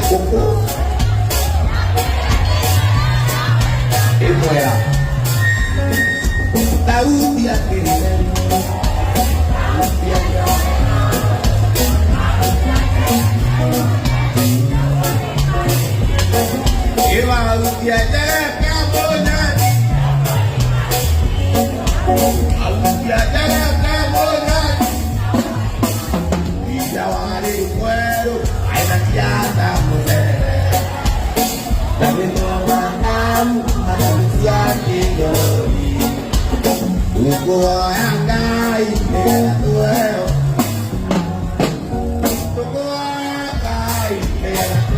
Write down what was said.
Koko. Itu ya. Tahu dia kiri. Ewa dia jaga kabonan. Dia jaga kabonan. Dijawari kuero, aina tiada muter. Tapi tuan kamu ada siapa yang doi. Uko